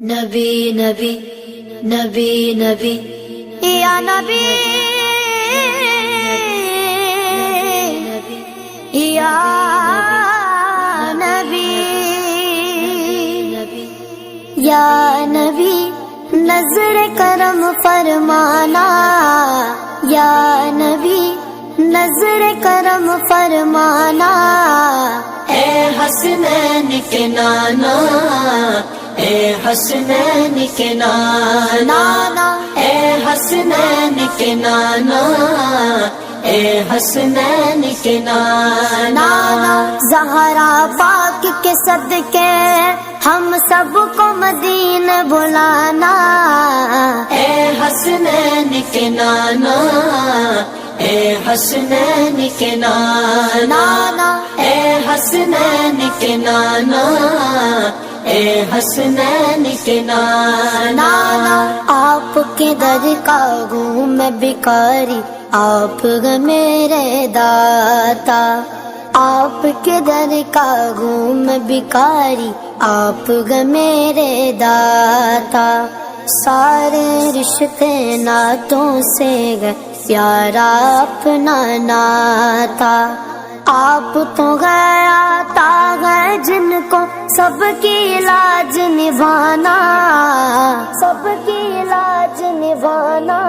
نبی نبی نبی نبی یا نبی یا نبی یا نبی نظر کرم فرمانا یا نبی نظر کرم فرمانا اے حسنین کے نانا اے حسنین کے نانا اے حسنین کے نانا اے حسنین کے نانا زہرا پاک کے صدقے ہم سب کو مدینہ بلانا اے حسنین کے نانا اے حسنین کے نانا اے حسنین کے نانا اے حسنین کے نانا آپ کے در کا ہوں میں بھکاری آپ میرے داتا آپ کے در کا ہوں میں بھکاری آپ میرے داتا سارے رشتے ناتوں سے گئے پیارا اپنا ناتا آپ تو گیا تا گئے جن کو سب کی لاج نبھانا سب کی لاج نبھانا